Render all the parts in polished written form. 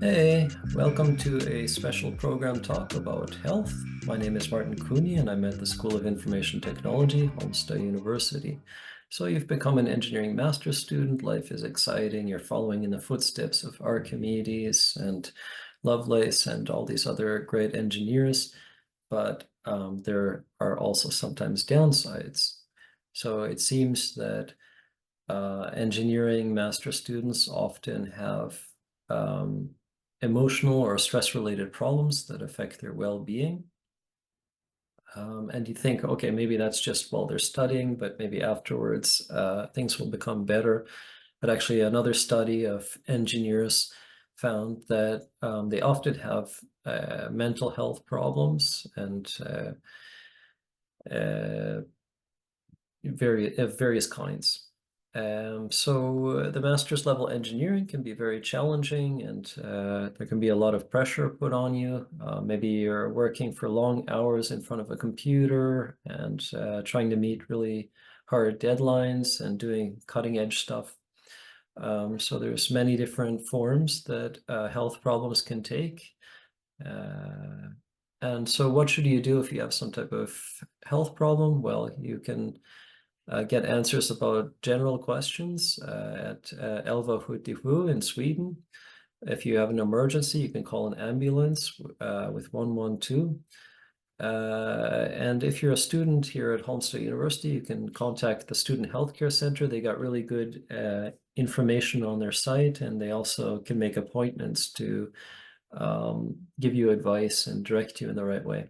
Hey, welcome to a special program talk about health. My name is Martin Cooney, and I'm at the School of Information Technology, Halmstad University. So you've become an engineering master's student. Life is exciting. You're following in the footsteps of Archimedes and Lovelace and all these other great engineers, but there are also sometimes downsides. So it seems that engineering master students often have emotional or stress-related problems that affect their well-being. And you think, okay, maybe that's just while they're studying, but maybe afterwards things will become better. But actually, another study of engineers found that they often have mental health problems and various kinds. So the master's level engineering can be very challenging, and there can be a lot of pressure put on you. Maybe you're working for long hours in front of a computer and trying to meet really hard deadlines and doing cutting edge stuff. So there's many different forms that health problems can take. And so what should you do if you have some type of health problem? Well, you can get answers about general questions at 1177 in Sweden. If you have an emergency, you can call an ambulance with 112. And if you're a student here at Halmstad University, you can contact the Student Healthcare Center. They got really good information on their site, and they also can make appointments to give you advice and direct you in the right way.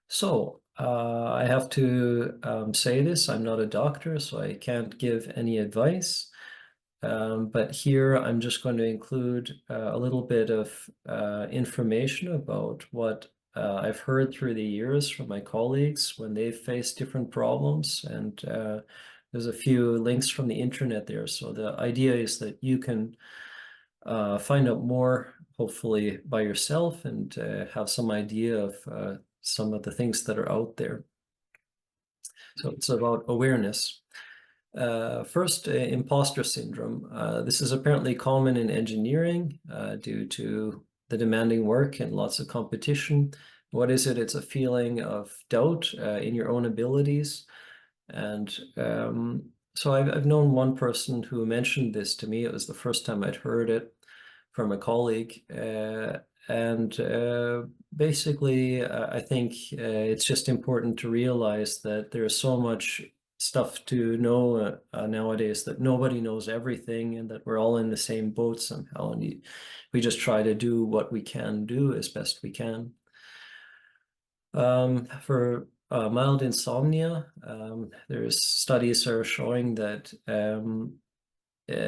So I have to say this, I'm not a doctor, so I can't give any advice. But here I'm just going to include a little bit of information about what I've heard through the years from my colleagues when they've faced different problems. And there's a few links from the internet there. So the idea is that you can find out more, hopefully by yourself, and have some idea of some of the things that are out there. So it's about awareness. First, imposter syndrome. This is apparently common in engineering due to the demanding work and lots of competition. What is it? It's a feeling of doubt in your own abilities. And so I've known one person who mentioned this to me. It was the first time I'd heard it from a colleague. Basically, I think it's just important to realize that there's so much stuff to know nowadays that nobody knows everything, and that we're all in the same boat somehow. And we just try to do what we can do as best we can. For mild insomnia, there's studies are showing that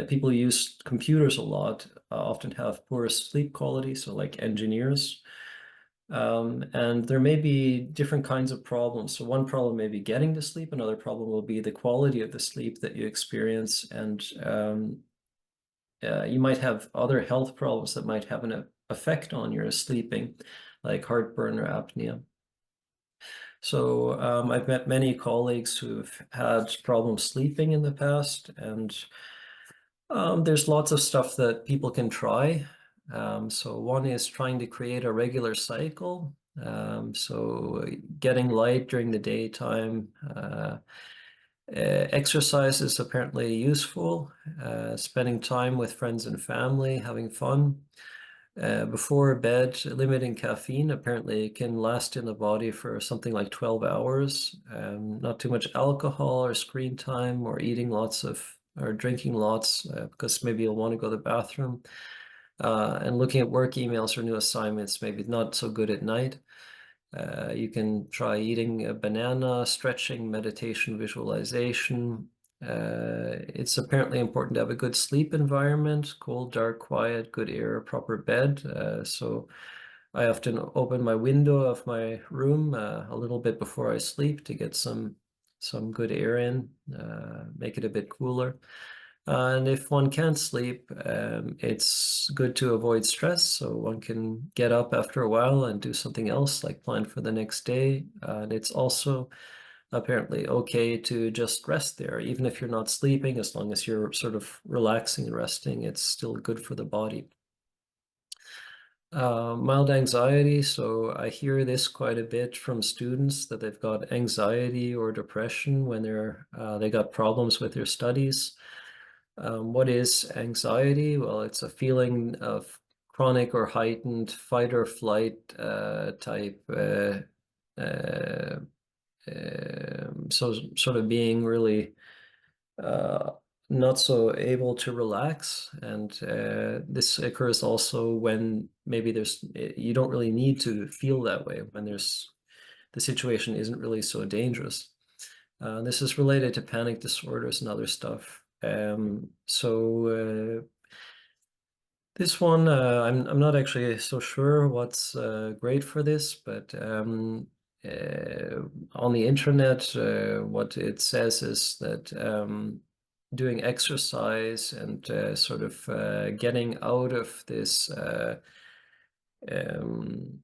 people who use computers a lot often have poor sleep quality, so like engineers. And there may be different kinds of problems. So one problem may be getting to sleep. Another problem will be the quality of the sleep that you experience. And you might have other health problems that might have an effect on your sleeping, like heartburn or apnea. So I've met many colleagues who've had problems sleeping in the past, and there's lots of stuff that people can try. So one is trying to create a regular cycle. So getting light during the daytime. Exercise is apparently useful. Spending time with friends and family, having fun. Before bed, limiting caffeine apparently can last in the body for something like 12 hours. Not too much alcohol or screen time or eating lots of or drinking lots because maybe you'll want to go to the bathroom. And looking at work emails or new assignments, maybe not so good at night. You can try eating a banana, stretching, meditation, visualization. It's apparently important to have a good sleep environment, cold, dark, quiet, good air, proper bed. So I often open my window of my room a little bit before I sleep to get some good air in, make it a bit cooler. And if one can't sleep, it's good to avoid stress. So one can get up after a while and do something else, like plan for the next day. And it's also apparently okay to just rest there, even if you're not sleeping, as long as you're sort of relaxing and resting, it's still good for the body. Mild anxiety, so I hear this quite a bit from students that they've got anxiety or depression when they got problems with their studies. What is anxiety? Well, it's a feeling of chronic or heightened fight or flight type, uh, so sort of being really uh, not so able to relax. And this occurs also when maybe you don't really need to feel that way, when the situation isn't really so dangerous. This is related to panic disorders and other stuff. This one, I'm not actually so sure what's great for this, but on the internet, what it says is that doing exercise and sort of getting out of um,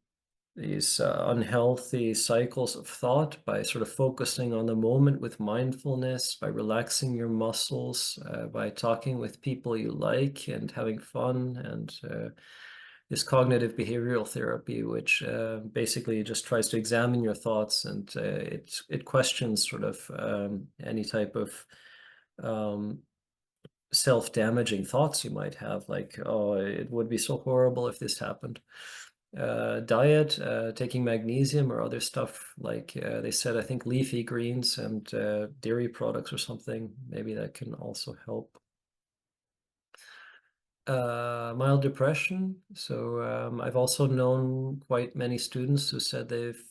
these unhealthy cycles of thought by sort of focusing on the moment with mindfulness, by relaxing your muscles, by talking with people you like and having fun, and this cognitive behavioral therapy, which basically just tries to examine your thoughts, and it questions sort of any type of um, self-damaging thoughts you might have, like, oh, it would be so horrible if this happened. Diet, taking magnesium or other stuff, like they said, I think leafy greens and dairy products or something, maybe that can also help. Mild depression. So I've also known quite many students who said they've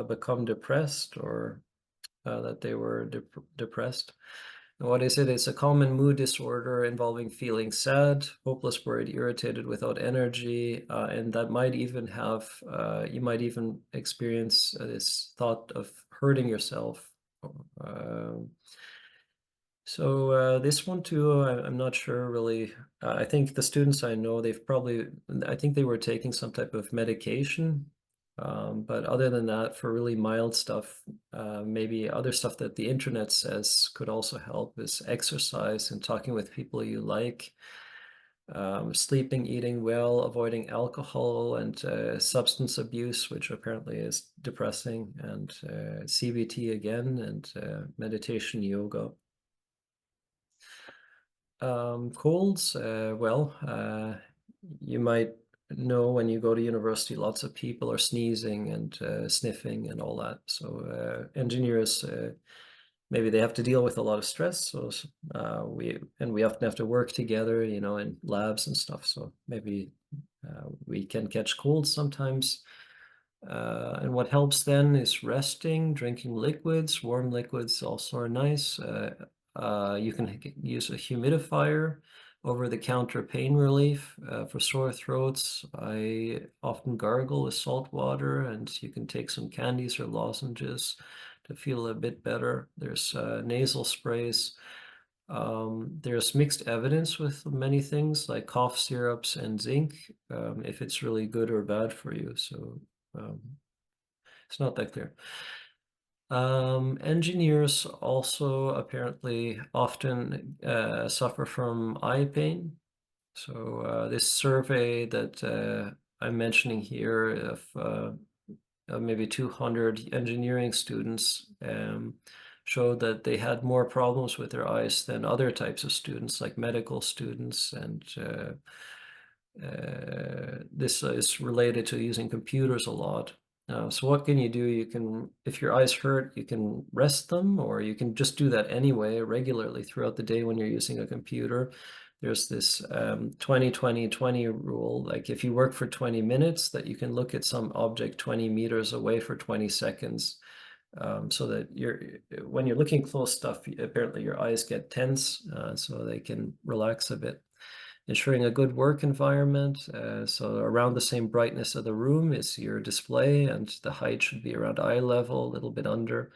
become depressed, or that they were depressed. And what is it? It's a common mood disorder involving feeling sad, hopeless, worried, irritated, without energy, and that might even have, you might even experience this thought of hurting yourself. Uh, this one too, I'm not sure really. I think the students I know, I think they were taking some type of medication. But other than that, for really mild stuff, maybe other stuff that the internet says could also help is exercise and talking with people you like, sleeping, eating well, avoiding alcohol and substance abuse, which apparently is depressing, and CBT again, and meditation, yoga. Colds, you might know when you go to university, lots of people are sneezing and sniffing and all that. So engineers, maybe they have to deal with a lot of stress. So we often have to work together, you know, in labs and stuff. So maybe we can catch colds sometimes. And what helps then is resting, drinking liquids. Warm liquids also are nice. You can use a humidifier, over-the-counter pain relief for sore throats. I often gargle with salt water, and you can take some candies or lozenges to feel a bit better. There's nasal sprays. There's mixed evidence with many things like cough syrups and zinc, if it's really good or bad for you. So it's not that clear. Engineers also apparently often suffer from eye pain. So this survey that I'm mentioning here of maybe 200 engineering students showed that they had more problems with their eyes than other types of students, like medical students, and this is related to using computers a lot. So what can you do? You can, if your eyes hurt, you can rest them, or you can just do that anyway, regularly throughout the day when you're using a computer. There's this 20-20-20 rule, like if you work for 20 minutes, that you can look at some object 20 meters away for 20 seconds. So that when you're looking close stuff, apparently your eyes get tense, so they can relax a bit. Ensuring a good work environment, so around the same brightness of the room is your display, and the height should be around eye level, a little bit under.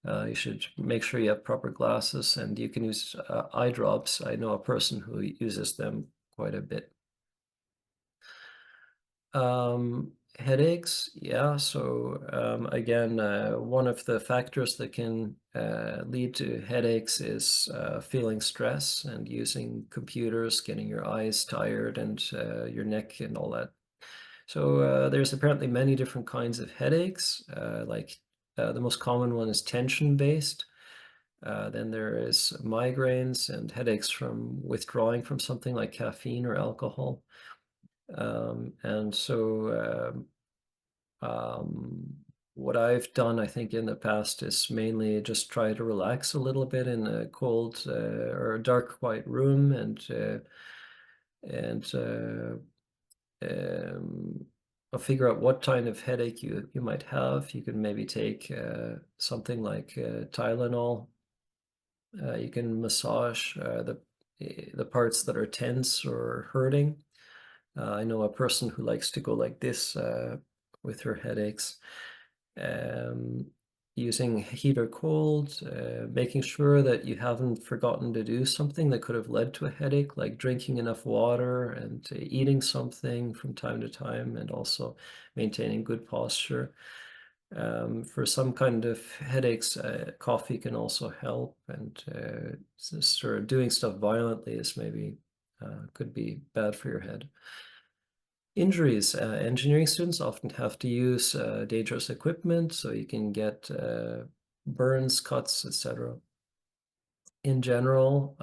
You should make sure you have proper glasses, and you can use eye drops. I know a person who uses them quite a bit. Headaches, yeah. So again, one of the factors that can lead to headaches is feeling stress and using computers, getting your eyes tired and your neck and all that. So there's apparently many different kinds of headaches. The most common one is tension-based. Then there is migraines and headaches from withdrawing from something like caffeine or alcohol. And so what I've done, I think, in the past is mainly just try to relax a little bit in a cold or a dark, quiet room and I'll figure out what kind of headache you might have. You can maybe take something like Tylenol. You can massage the parts that are tense or hurting. I know a person who likes to go like this with her headaches, um, using heat or cold, making sure that you haven't forgotten to do something that could have led to a headache, like drinking enough water and eating something from time to time, and also maintaining good posture. For some kind of headaches, coffee can also help, and sort of doing stuff violently is maybe could be bad for your head. Injuries. Engineering students often have to use dangerous equipment, so you can get burns, cuts, etc. In general,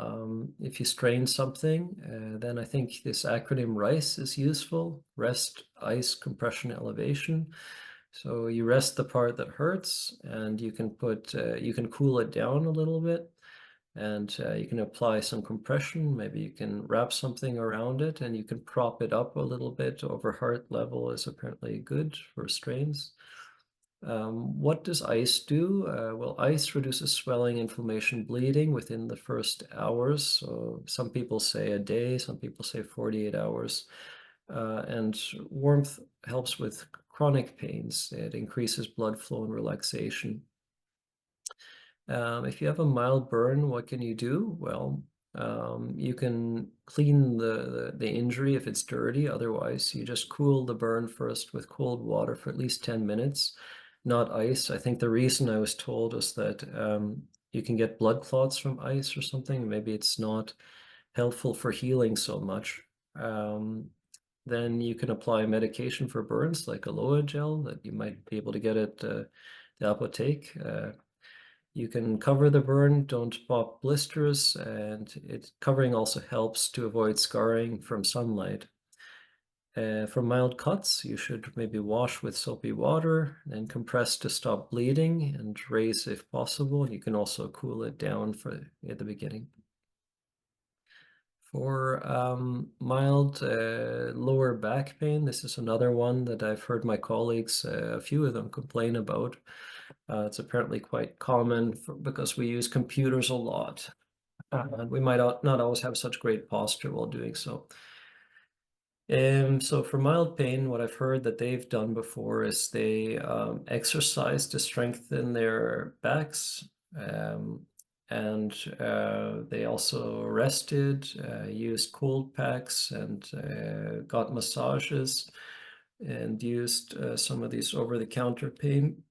if you strain something, then I think this acronym RICE is useful. Rest, ice, compression, elevation. So you rest the part that hurts, and you can cool it down a little bit, and you can apply some compression. Maybe you can wrap something around it, and you can prop it up a little bit over heart level is apparently good for strains. What does ice do? Well, ice reduces swelling, inflammation, bleeding within the first hours. So some people say a day, some people say 48 hours. And warmth helps with chronic pains. It increases blood flow and relaxation. If you have a mild burn, what can you do? Well, you can clean the injury if it's dirty. Otherwise, you just cool the burn first with cold water for at least 10 minutes, not ice. I think the reason I was told is that you can get blood clots from ice or something. Maybe it's not helpful for healing so much. Then you can apply medication for burns like aloe gel that you might be able to get at the apotheke. You can cover the burn, don't pop blisters, and covering also helps to avoid scarring from sunlight. For mild cuts, you should maybe wash with soapy water and compress to stop bleeding and raise if possible. You can also cool it down at the beginning. For mild lower back pain, this is another one that I've heard my colleagues, a few of them, complain about. It's apparently quite common because we use computers a lot. And we might not always have such great posture while doing so. So for mild pain, what I've heard that they've done before is they exercise to strengthen their backs. And they also rested, used cold packs, and got massages, and used some of these over-the-counter pain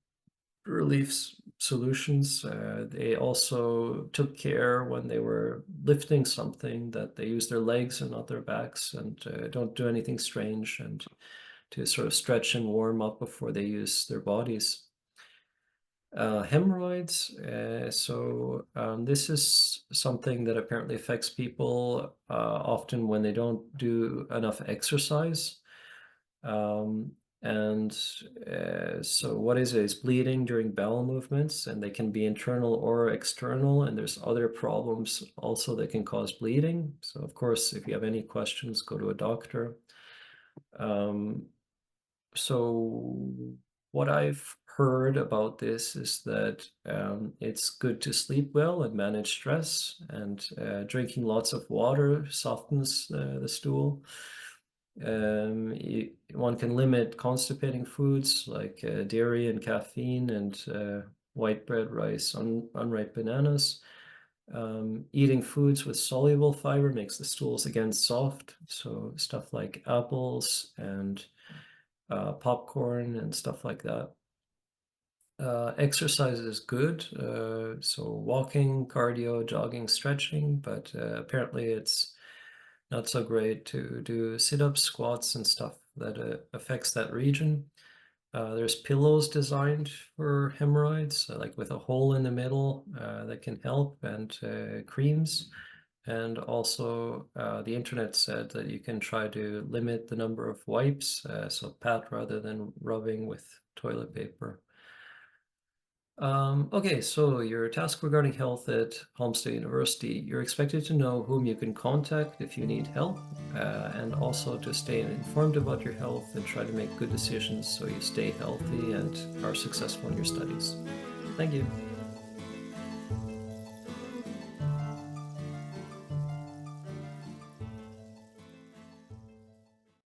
relief solutions. They also took care when they were lifting something that they use their legs and not their backs, and don't do anything strange, and to sort of stretch and warm up before they use their bodies. Hemorrhoids. This is something that apparently affects people often when they don't do enough exercise. So what is it? It's bleeding during bowel movements, and they can be internal or external, and there's other problems also that can cause bleeding. So of course, if you have any questions, go to a doctor. So what I've heard about this is that it's good to sleep well and manage stress, and drinking lots of water softens the stool. One can limit constipating foods like dairy and caffeine and white bread, rice, unripe bananas. Eating foods with soluble fiber makes the stools again soft. So stuff like apples and popcorn and stuff like that. Exercise is good, so walking, cardio, jogging, stretching, but apparently it's not so great to do sit-ups, squats, and stuff that affects that region. There's pillows designed for hemorrhoids, like with a hole in the middle that can help, and creams. And also, the internet said that you can try to limit the number of wipes, so pat rather than rubbing with toilet paper. Okay, so your task regarding health at Halmstad University, you're expected to know whom you can contact if you need help, and also to stay informed about your health and try to make good decisions so you stay healthy and are successful in your studies. Thank you.